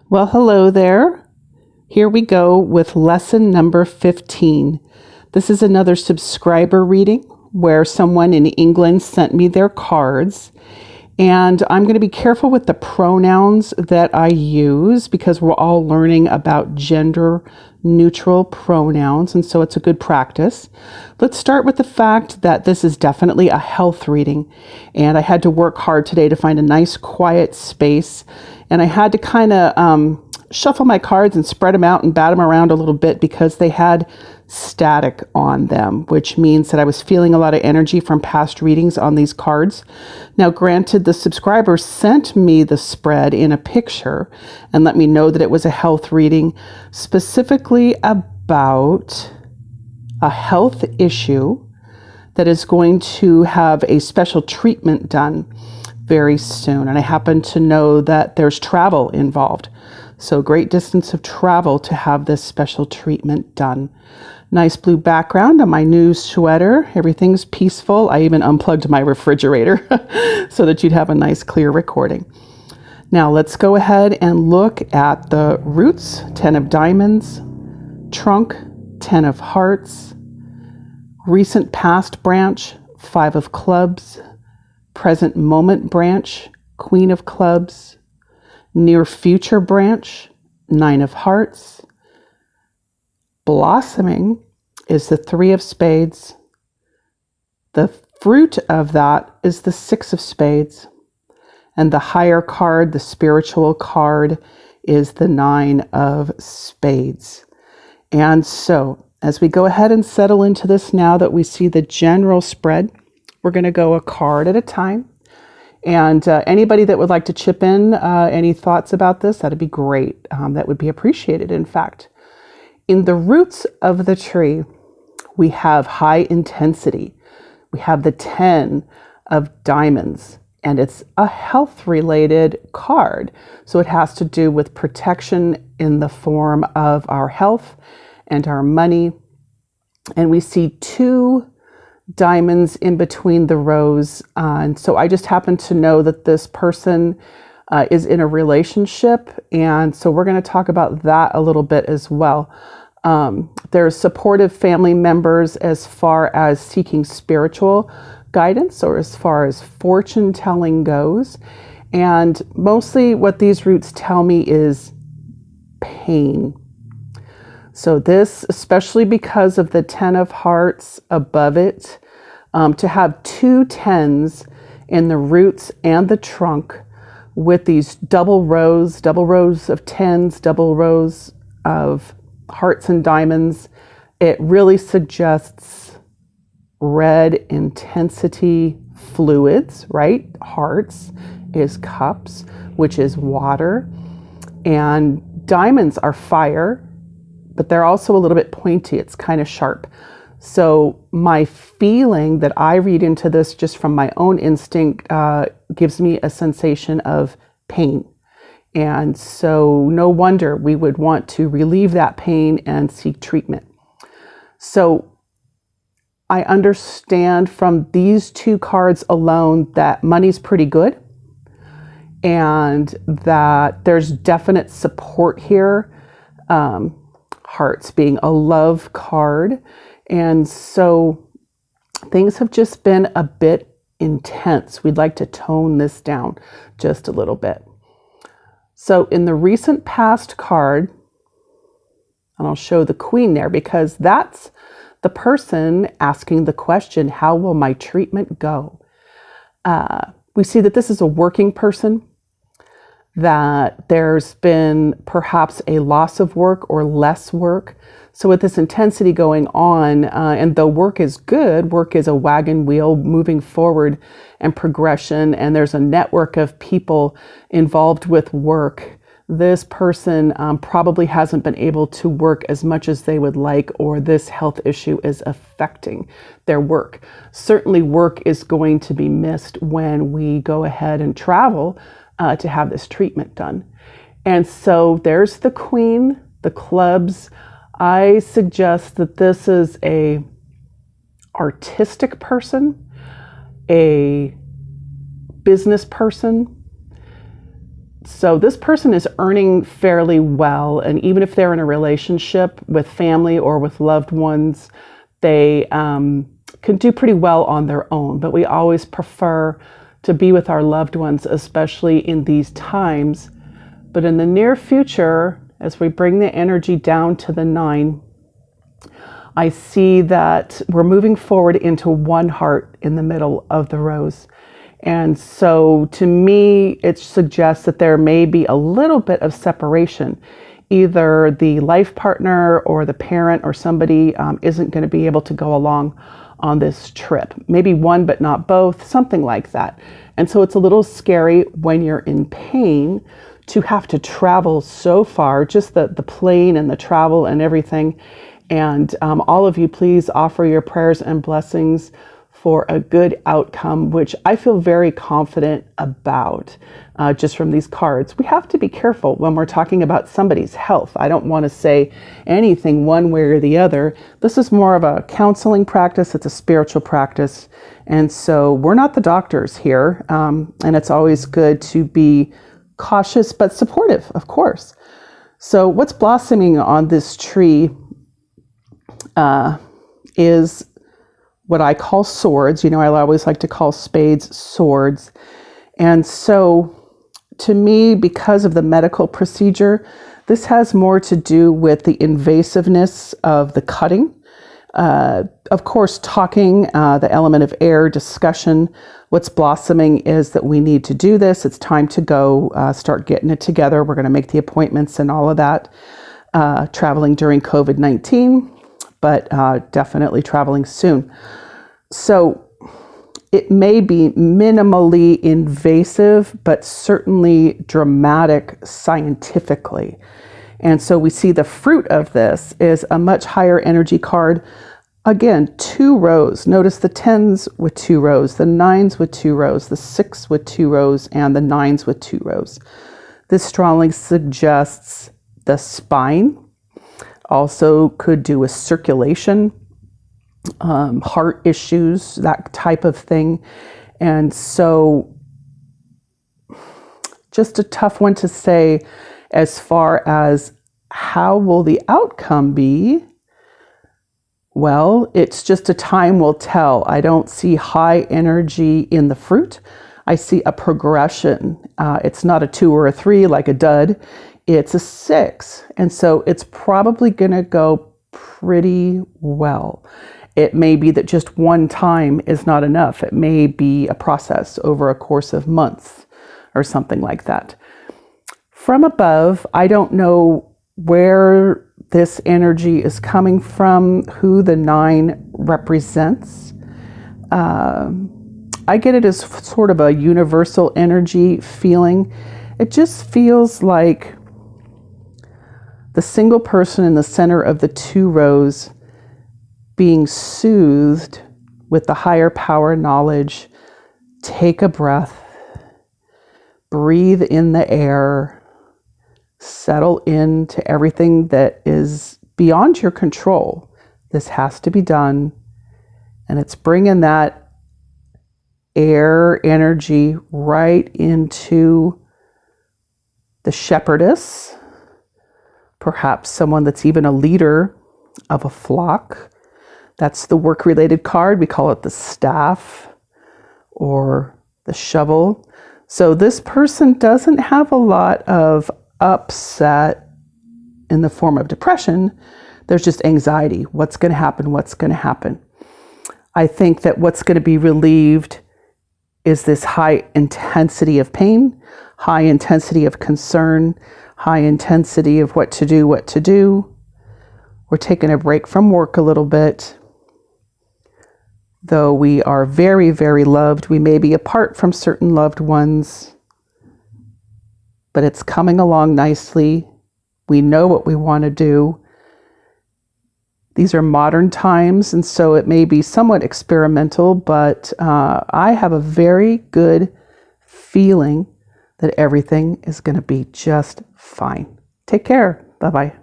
Well, hello there. Here we go with lesson number 15. This is another subscriber reading where someone in England sent me their cards. And I'm going to be careful with the pronouns that I use because we're all learning about gender neutral pronouns. And so it's a good practice. Let's start with the fact that this is definitely a health reading. And I had to work hard today to find a nice quiet space. And I had to kind of shuffle my cards and spread them out and bat them around a little bit because they had static on them, which means that I was feeling a lot of energy from past readings on these cards. Now, granted, the subscriber sent me the spread in a picture and let me know that it was a health reading specifically about a health issue that is going to have a special treatment done very soon. And I happen to know that there's travel involved. So great distance of travel to have this special treatment done. Nice blue background on my new sweater. Everything's peaceful. I even unplugged my refrigerator so that you'd have a nice clear recording. Now let's go ahead and look at the roots, 10 of diamonds, trunk, 10 of hearts, recent past branch, 5 of clubs, present moment branch, queen of clubs, near future branch, 9 of hearts. Blossoming is the 3 of spades. The fruit of that is the 6 of spades. And the higher card, the spiritual card, is the 9 of spades. And so, as we go ahead and settle into this now that we see the general spread, we're going to go a card at a time. And anybody that would like to chip in any thoughts about this, that'd be great. That would be appreciated, in fact. In the roots of the tree, we have high intensity. We have the 10 of diamonds, and it's a health-related card. So it has to do with protection in the form of our health and our money. And we see 2 diamonds in between the rows. And so I just happen to know that this person is in a relationship. And so we're going to talk about that a little bit as well. There's supportive family members as far as seeking spiritual guidance or as far as fortune telling goes. And mostly what these roots tell me is pain. So this, especially because of the 10 of hearts above it, to have 2 10s in the roots and the trunk with these double rows of 10s, double rows of hearts and diamonds, it really suggests red intensity fluids, right? Hearts is cups, which is water, and diamonds are fire, but they're also a little bit pointy. It's kind of sharp. So my feeling that I read into this just from my own instinct gives me a sensation of pain. And so no wonder we would want to relieve that pain and seek treatment. So I understand from these 2 cards alone that money's pretty good and that there's definite support here. Hearts being a love card. And so things have just been a bit intense. We'd like to tone this down just a little bit. So in the recent past card, and I'll show the queen there because that's the person asking the question, how will my treatment go? We see that this is a working person, that there's been perhaps a loss of work or less work. So with this intensity going on, and though work is good, work is a wagon wheel moving forward and progression, and there's a network of people involved with work, this person probably hasn't been able to work as much as they would like, or this health issue is affecting their work. Certainly work is going to be missed when we go ahead and travel to have this treatment done. And so there's the queen, the clubs. I suggest that this is a artistic person, a business person, So this person is earning fairly well, and even if they're in a relationship with family or with loved ones, they can do pretty well on their own. But we always prefer to be with our loved ones, especially in these times. But in the near future, as we bring the energy down to the 9, I see that we're moving forward into one heart in the middle of the rose. And so to me, it suggests that there may be a little bit of separation. Either the life partner or the parent or somebody isn't going to be able to go along on this trip. Maybe one, but not both, something like that. And so it's a little scary when you're in pain to have to travel so far, just the plane and the travel and everything. And all of you, please offer your prayers and blessings for a good outcome, which I feel very confident about just from these cards. We have to be careful when we're talking about somebody's health. I don't want to say anything one way or the other. This is more of a counseling practice. It's a spiritual practice. And so we're not the doctors here. And it's always good to be cautious but supportive, of course. So what's blossoming on this tree is what I call swords. You know, I always like to call spades swords. And so to me, because of the medical procedure, this has more to do with the invasiveness of the cutting. Of course, talking, the element of air, discussion. What's blossoming is that we need to do this. It's time to go start getting it together. We're going to make the appointments and all of that. Traveling during COVID-19, but definitely traveling soon. So it may be minimally invasive, but certainly dramatic scientifically. And so we see the fruit of this is a much higher energy card. Again, 2 rows. Notice the 10s with 2 rows, the 9s with 2 rows, the 6 with 2 rows, and the 9s with 2 rows. This strongly suggests the spine. Also could do with circulation, heart issues, that type of thing. And so just a tough one to say as far as how will the outcome be? Well, it's just a time will tell. I don't see high energy in the fruit. I see a progression. It's not a 2 or a 3 like a dud. It's a 6. And so it's probably going to go pretty well. It may be that just one time is not enough. It may be a process over a course of months or something like that. From above, I don't know where this energy is coming from, who the 9 represents. I get it as sort of a universal energy feeling. It just feels like the single person in the center of the 2 rows being soothed with the higher power knowledge. Take a breath, breathe in the air, settle into everything that is beyond your control. This has to be done. And it's bringing that air energy right into the shepherdess, perhaps someone that's even a leader of a flock. That's the work-related card. We call it the staff or the shovel. So this person doesn't have a lot of upset in the form of depression. There's just anxiety. What's going to happen? What's going to happen? I think that what's going to be relieved is this high intensity of pain, high intensity of concern, high intensity of what to do. We're taking a break from work a little bit. Though we are very, very loved, we may be apart from certain loved ones, but it's coming along nicely. We know what we want to do. These are modern times, and so it may be somewhat experimental, but I have a very good feeling that everything is going to be just fine. Take care. Bye-bye.